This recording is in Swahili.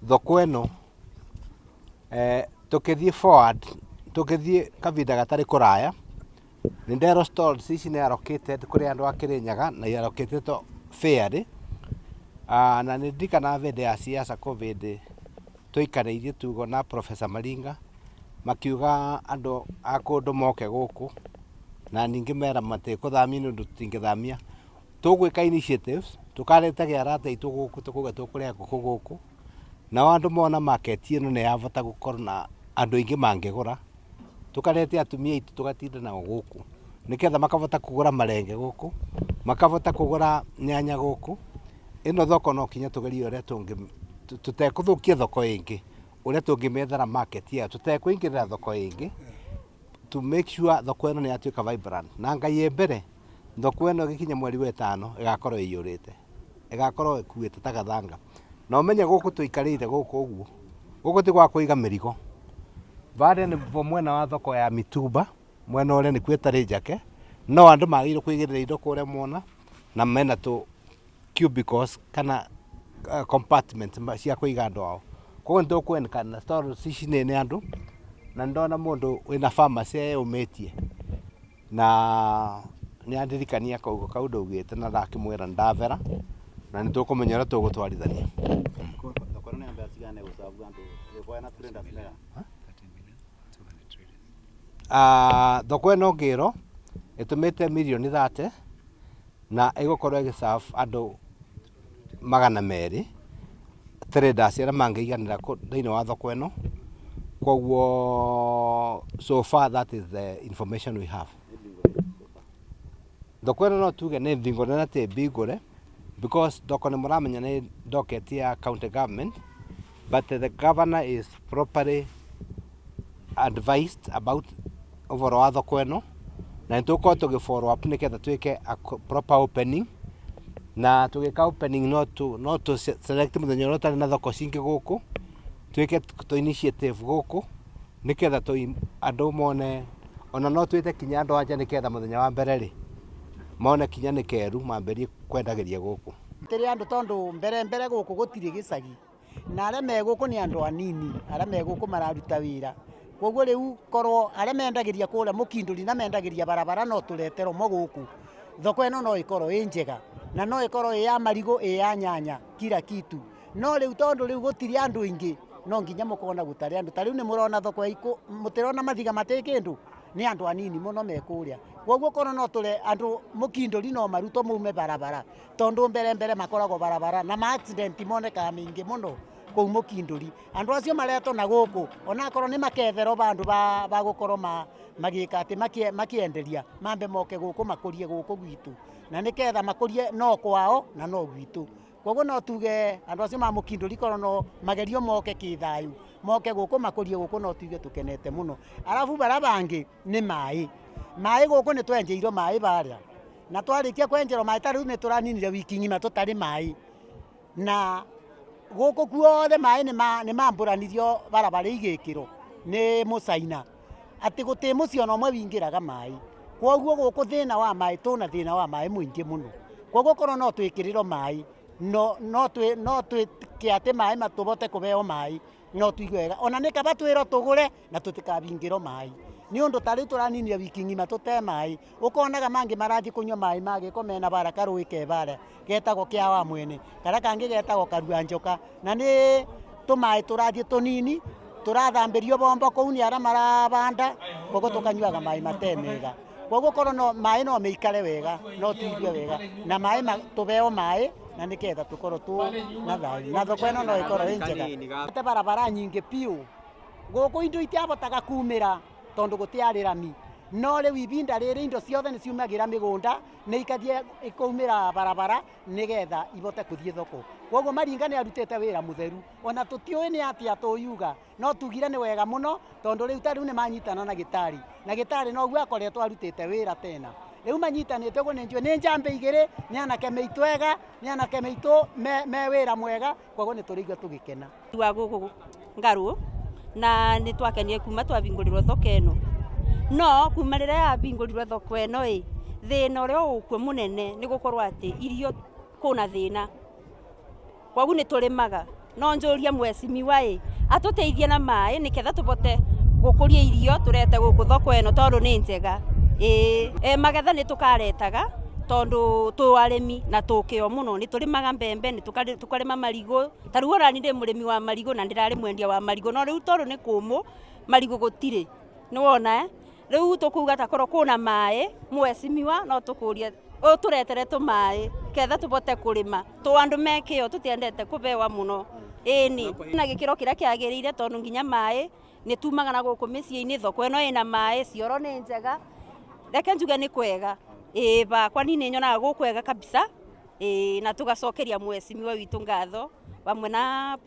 thoko eno tukithie forward tukithie kavinda gatari kuraya ni ndero stalls ici ni allocated kuri andu a Kirinyaga na allocated to fairly na ni ndikana vende ya siasa covid tuikareirie tugo na Professor Maringa makiuga andu a kundu moke guku na ningi mera mate kuthamia nundu tutingithamia tugwika initiatives tukaretagia arata itu guku tukuga tukuria guku na andu mona market ino ne yavota gukorwo na andu ingi mangigura tukarete atumia itu tugatinda na guku niketha makavota kugura marenge guku makavota kugura nyanya guku ino thoko no kinya tugerie uria tungi tutekuthukia thoko ingi uria tungimethera market ya tutekuingirira thoko ingi to make sure thoko ino ni atuika vibrant na ngai embere thoko ino gikinya mweri wa 5 igakorwo iyurite igakorwo ikuite tagathanga na umenye guku tuikarire guku uguo guku ti gwa kuiga mirigo vare ni mwena wa thoko ya mitumba mwena ule ni kwetari njake no andu magire kuigirira indo kuria mona na mena tu cubicles kana compartment cia kuiga andu ao koguo ndo kwenkana stores ici ni andu na ndona mundu wina pharmacy umetie na ni andirikania kaugo kaundo ugite na ndakimwira ndavera na ni tukumenyera tugutwarithania thoko eno ngiro itumite milioni 30 na igukorwo igiserve andu 200 traders aria mangeiganira thiini wa thoko eno koguo so far that is the information we have thoko eno no tuge ni mbingure na ti mbingure because thoko ni muramenya ni docket ya county government but the governor is properly advised about overall thoko eno na nituko tugifollow up niketha twike a proper opening na tugika opening not to select muthenya uria tari na thoko cingi guku twike to initiative guku niketha andu mone ona no twite kinya andu anja niketha muthenya wa mbere ri mone kinya ni keru mamberie kwendagiria guku tiri andu tondu mbere guku gutiri gicagi na aria me guku ni andu anini aria me guku mararuta wira koguo riu korwo aria mendagiria kuria mukinduri na mendagiria barabara no turetero mo guku thoko eno no ikorwo njega na no ikorwo ya marigo ya nyanya kila kitu no riu tondu riu gutiri andu ingi no nginya mukona gutari andu tariu ni murona thoko iko mutirona mathiga matekindu ni andu anini muno mekuria koguo korwo no tule andu mukinduri no maruto mume barabara tondu mbere makoragwo barabara na ma accident moneka mingi muno kou mukinduri andu acio mareto na guku ona korwo ni makethero bandu ba gukorwo magika ati makienderia mambe moke guku makurie guku gwitu na niketha makurie no kwao na no gwitu koguo no tuge andu acio ma mukinduri korwo no magerio moke kithayu moke guku makurie guku no tuge tukenete muno arafu barabangi ni mai guku ni twenjeirwo mai baria na twarikia kwenjerwo mai tariu ni turaninire wiki ngima tutari mai na guku kuothe mai ni mamburanirio barabara igikiro ni mucaina ati guti mucio no mwe wingiraga mai koguo guku thina wa mai tuna thina wa mai muingi muno koguo korwo no twikirirwo mai no kiate mai matubote kubeo mai no tuigwega ona ni kaba twiro tugure na tutikabingiro mai ni undu tari turaninire wiki ngima tute mai ukonaga mangi marathi kunywa mai mage komena bara karuike bara getagwo kia wa mwene kara kangi getagwo karua njoka na ni tumai turathi tunini turathambirio bombo kou ni ara marabanda koguo tukanyuaga mai matemega koguo korwo no mai no meikare wega no tuigue wega na mai tubeo mai na niketha tukorwo tu na thayu na thoko eno no ikorwo njega te barabara nyingi piu guku indo itiabotaga kumira tondu gutiari rami no riu ibinda riri indo ciothe ni ciumagira migunda ni ikathie ikaumira barabara nigetha ibote kuthie thoko koguo Maringa ni arutite wira mutheru ona tutiui ni atia tuyuga no tugire ni wega muno tondu riu tariu ni manyitana na gitari no gwa akoretwo arutite wira tena riu manyitanite uguo ninjue ni njambe igiri ni anake meitwega ni anake meitu me wira mwega koguo ni turigwa tugikena tuwa guku ngaru na ni twakenie kuma twabingurirwo thoko eno no kuma riria yabingurirwo thoko eno thina uria ukuo munene ni gukorwo ati irio kuna thina koguo ni turimaga no njuria mwecimiwa atuteithie na mai niketha tubote gukuria irio turete guku thoko eno tondu ni njega magetha ni tukaretaga tondu tu arimi na tukio muno ni turimaga mbembe ni tukarima marigo taruora ni ndi murimi wa marigo na ndirari mwendia wa marigo no riu tondu ni kumu marigo gutire ni wona riu tukuga takoro kuna mai mwecimiwa no tukuria turetere tu mai ketha tubote kurima tu andu mekio tutiendete kubewa muno ni na gikiro kiria kiagirire tondu nginya mai ni tumaga na guku micii-ini thoko eno ina mai cioro ni njega reke njuge ni kwega bakwa ni nyonaga gukwega kabisa na tugacokeria mwecimiwa witu ngatho bamwe na